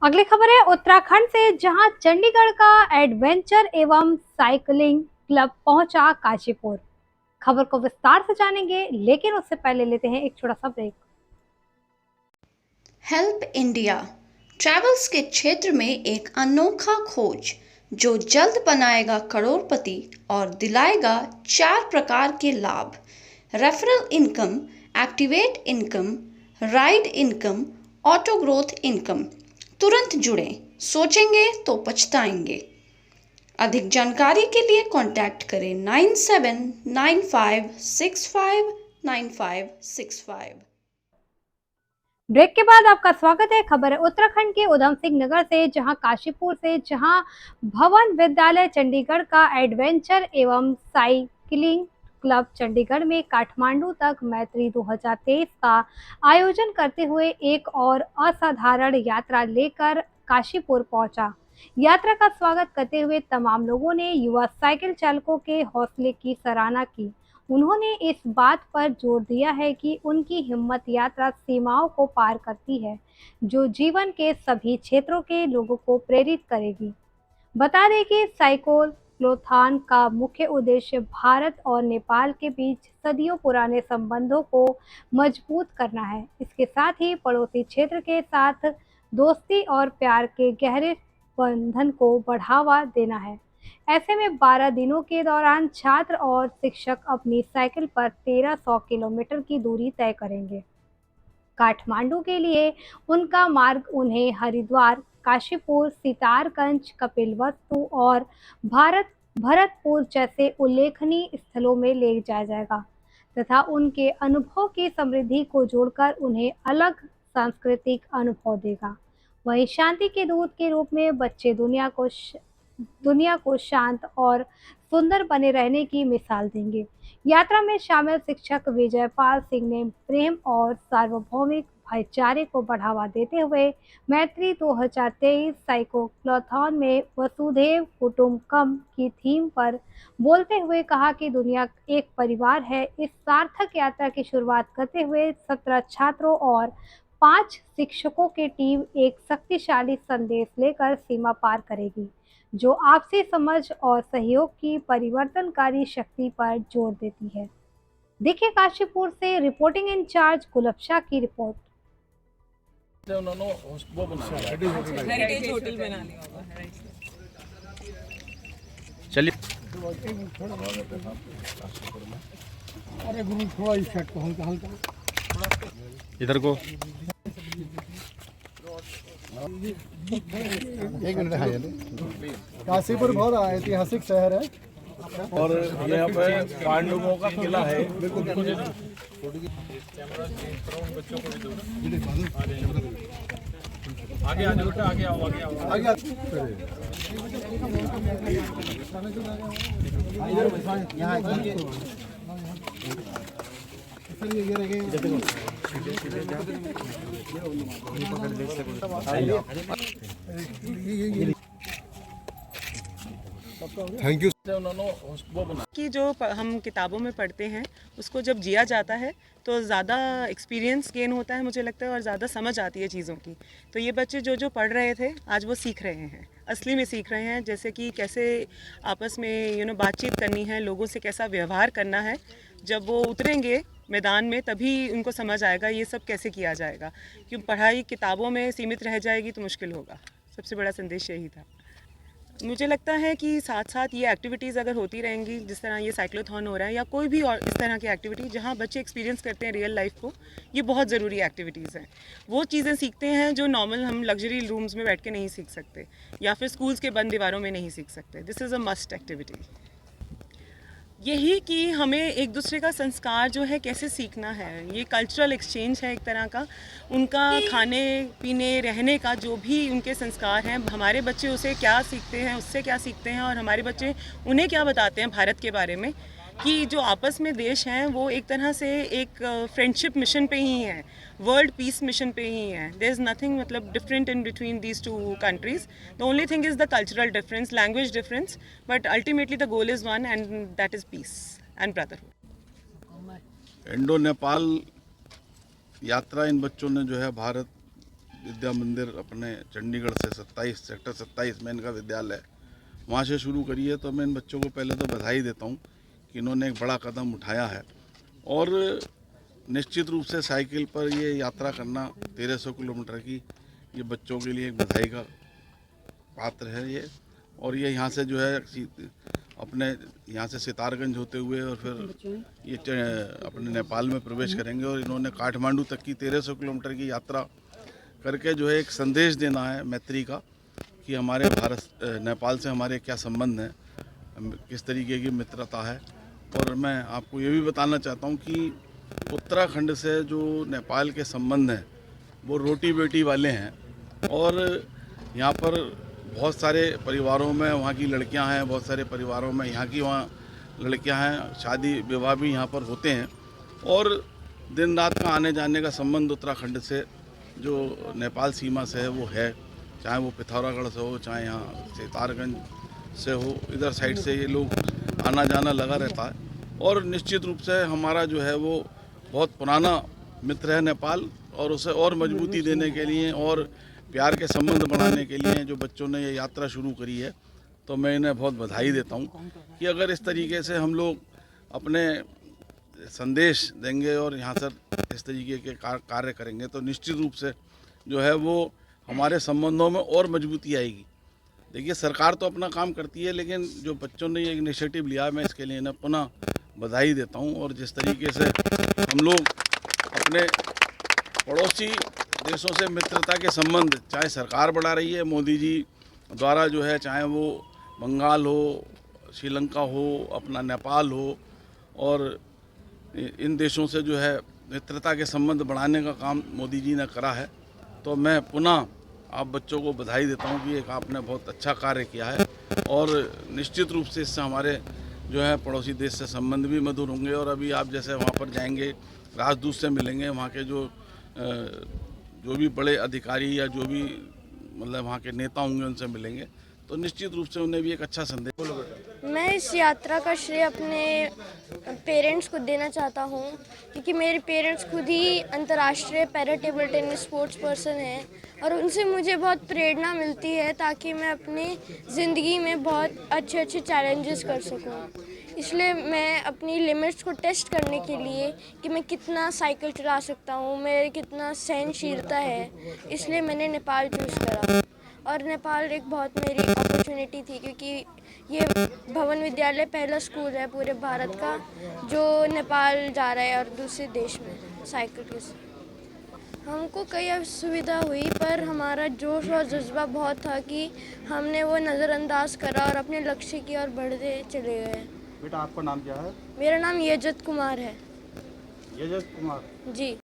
अगली खबर है उत्तराखंड से, जहां चंडीगढ़ का एडवेंचर एवं साइकिलिंग क्लब पहुंचा काशीपुर। खबर को विस्तार से जानेंगे, लेकिन उससे पहले लेते हैं एक छोटा सा ब्रेक। हेल्प इंडिया ट्रैवल्स के क्षेत्र में एक अनोखा खोज जो जल्द बनाएगा करोड़पति और दिलाएगा 4 प्रकार के लाभ: referral income, activate income, ride income, auto growth income. तुरंत जुड़ें, सोचेंगे तो पछताएंगे। अधिक जानकारी के लिए कांटेक्ट करें 9795659565। ब्रेक के बाद आपका स्वागत है। खबर है उत्तराखंड के उधम सिंह नगर से, जहां काशीपुर से, जहां भवन विद्यालय चंडीगढ़ का एडवेंचर एवं साइकिलिंग क्लब चंडीगढ़ में काठमांडू तक मैत्री 2023 का आयोजन करते हुए एक और असाधारण यात्रा लेकर काशीपुर पहुंचा। यात्रा का स्वागत करते हुए तमाम लोगों ने युवा साइकिल चालकों के हौसले की सराहना की। उन्होंने इस बात पर जोर दिया है कि उनकी हिम्मत यात्रा सीमाओं को पार करती है, जो जीवन के सभी क्षेत्रों के लोगों को प्रेरित करेगी। बता दें कि साइक्लोथॉन का मुख्य उद्देश्य भारत और नेपाल के बीच सदियों पुराने संबंधों को मजबूत करना है। इसके साथ ही पड़ोसी क्षेत्र के साथ दोस्ती और प्यार के गहरे बंधन को बढ़ावा देना है। ऐसे में 12 दिनों के दौरान छात्र और शिक्षक अपनी साइकिल पर 1300 किलोमीटर की दूरी तय करेंगे। काठमांडू के लिए उनका मार्ग उन्हें हरिद्वार, काशीपुर, सितारगंज, कपिलवस्तु और भारत भरतपुर जैसे उल्लेखनीय स्थलों में ले जाया जाएगा तथा उनके अनुभव की समृद्धि को जोड़कर उन्हें अलग सांस्कृतिक अनुभव देगा। वहीं शांति के दूत के रूप में बच्चे दुनिया को शांत और सुंदर बने रहने की मिसाल देंगे। यात्रा में शामिल शिक्षक विजयपाल सिंह ने प्रेम और सार्वभौमिक भाईचारे को बढ़ावा देते हुए मैत्री 2023 साइक्लोथॉन में वसुधैव कुटुंबकम की थीम पर बोलते हुए कहा कि दुनिया एक परिवार है। इस सार्थक यात्रा की शुरुआत करते हुए 17 छात्रों और 5 शिक्षकों की टीम एक शक्तिशाली संदेश लेकर सीमा पार करेगी, जो आपसी समझ और सहयोग की परिवर्तनकारी शक्ति पर जोर देती है। देखिए काशीपुर से रिपोर्टिंग इंचार्ज गुलबशा की रिपोर्ट। उन्होंने वो बनाया हेरिटेज होटल बना लिया होगा। चलिए अरे गुरु थोड़ा इस साइड को हल्का हल्का इधर को एक मिनट है। काशीपुर बहुत ऐतिहासिक शहर है और यहाँ पे पांडवों का किला है। आगे आगे बेटा आगे आओ आगे आओ आगे यहाँ थैंक यू। उन्होंने वो बनाया कि जो हम किताबों में पढ़ते हैं उसको जब जिया जाता है तो ज़्यादा एक्सपीरियंस गेन होता है, मुझे लगता है, और ज़्यादा समझ आती है चीज़ों की। तो ये बच्चे जो जो पढ़ रहे थे आज वो सीख रहे हैं, असली में सीख रहे हैं, जैसे कि कैसे आपस में बातचीत करनी है, लोगों से कैसा व्यवहार करना है। जब वो उतरेंगे मैदान में तभी उनको समझ आएगा ये सब कैसे किया जाएगा, क्यों पढ़ाई किताबों में सीमित रह जाएगी तो मुश्किल होगा। सबसे बड़ा संदेश यही था। मुझे लगता है कि साथ साथ ये एक्टिविटीज़ अगर होती रहेंगी, जिस तरह ये साइक्लोथॉन हो रहा है या कोई भी और इस तरह की एक्टिविटी जहाँ बच्चे एक्सपीरियंस करते हैं रियल लाइफ को, ये बहुत ज़रूरी एक्टिविटीज़ हैं। वो चीज़ें सीखते हैं जो नॉर्मल हम लग्जरी रूम्स में बैठ के नहीं सीख सकते या फिर स्कूल्स के बंद दीवारों में नहीं सीख सकते। This is a must activity. यही कि हमें एक दूसरे का संस्कार जो है कैसे सीखना है, ये कल्चरल एक्सचेंज है एक तरह का। उनका खाने पीने रहने का जो भी उनके संस्कार हैं, हमारे बच्चे उसे क्या सीखते हैं, उससे क्या सीखते हैं, और हमारे बच्चे उन्हें क्या बताते हैं भारत के बारे में, कि जो आपस में देश हैं वो एक तरह से एक फ्रेंडशिप मिशन पे ही हैं, वर्ल्ड पीस मिशन पे ही हैं। देयर इज़ नथिंग मतलब different in between these two countries. The only thing is the cultural difference, language difference, but ultimately the goal is one and that is piece and brotherhood. Indo Nepal यात्रा इन बच्चों ने जो है भारत विद्या मंदिर अपने चंडीगढ़ से 27 sector 27 में इनका विद्यालय है, वहाँ से शुरू करी है। तो मैं इन बच्चों को पहले तो बधाई देता हूँ कि इन्होंने एक बड़ा कदम उठाया है। और निश्चित रूप से साइकिल पर ये यात्रा करना 1300 किलोमीटर की, ये बच्चों के लिए एक बधाई का पात्र है ये। और ये यहाँ से जो है अपने यहाँ से सितारगंज होते हुए और फिर ये अपने नेपाल में प्रवेश करेंगे। और इन्होंने काठमांडू तक की 1300 किलोमीटर की यात्रा करके जो है एक संदेश देना है मैत्री का कि हमारे भारत नेपाल से हमारे क्या संबंध हैं, किस तरीके की मित्रता है। और मैं आपको ये भी बताना चाहता हूँ कि उत्तराखंड से जो नेपाल के संबंध हैं वो रोटी बेटी वाले हैं। और यहाँ पर बहुत सारे परिवारों में वहाँ की लड़कियाँ हैं, बहुत सारे परिवारों में यहाँ की वहाँ लड़कियाँ हैं, शादी विवाह भी यहाँ पर होते हैं। और दिन रात का आने जाने का संबंध उत्तराखंड से जो नेपाल सीमा से है वो है, चाहे वो पिथौरागढ़ से हो, चाहे यहाँ सितारगंज से हो, इधर साइड से ये लोग आना जाना लगा रहता है। और निश्चित रूप से हमारा जो है वो बहुत पुराना मित्र है नेपाल, और उसे और मजबूती देने के लिए और प्यार के संबंध बढ़ाने के लिए जो बच्चों ने ये यात्रा शुरू करी है, तो मैं इन्हें बहुत बधाई देता हूँ कि अगर इस तरीके से हम लोग अपने संदेश देंगे और यहाँ से इस तरीके के कार्य करेंगे तो निश्चित रूप से जो है वो हमारे संबंधों में और मजबूती आएगी। देखिए, सरकार तो अपना काम करती है, लेकिन जो बच्चों ने ये इनिशिएटिव लिया है, मैं इसके लिए इन्हें पुनः बधाई देता हूँ। और जिस तरीके से हम लोग अपने पड़ोसी देशों से मित्रता के संबंध, चाहे सरकार बढ़ा रही है मोदी जी द्वारा जो है, चाहे वो बंगाल हो, श्रीलंका हो, अपना नेपाल हो, और इन देशों से जो है मित्रता के संबंध बढ़ाने का काम मोदी जी ने करा है। तो मैं पुनः आप बच्चों को बधाई देता हूँ कि एक आपने बहुत अच्छा कार्य किया है। और निश्चित रूप से इससे हमारे जो है पड़ोसी देश से संबंध भी मधुर होंगे। और अभी आप जैसे वहाँ पर जाएंगे, राजदूत से मिलेंगे, वहाँ के जो भी बड़े अधिकारी या जो भी मतलब वहाँ के नेता होंगे उनसे मिलेंगे, तो निश्चित रूप से उन्हें भी एक अच्छा संदेश। मैं इस यात्रा का श्रेय अपने पेरेंट्स को देना चाहता हूँ, क्योंकि मेरे पेरेंट्स खुद ही अंतर्राष्ट्रीय para table tennis sports person हैं और उनसे मुझे बहुत प्रेरणा मिलती है ताकि मैं अपनी ज़िंदगी में बहुत अच्छे चैलेंजेस कर सकूँ। इसलिए मैं अपनी लिमिट्स को टेस्ट करने के लिए कि मैं कितना साइकिल चला सकता हूँ, मेरे कितना सहनशीलता है, इसलिए मैंने नेपाल चूज़ करा। और नेपाल एक बहुत मेरी अपॉर्चुनिटी थी, क्योंकि ये भवन विद्यालय पहला स्कूल है पूरे भारत का जो नेपाल जा रहा है और दूसरे देश में साइकिल के साथ। हमको कई असुविधा हुई, पर हमारा जोश और जज्बा बहुत था कि हमने वो नज़रअंदाज करा और अपने लक्ष्य की ओर बढ़ते चले गए। बेटा, आपका नाम क्या है? मेरा नाम येजत कुमार है। येजत कुमार जी।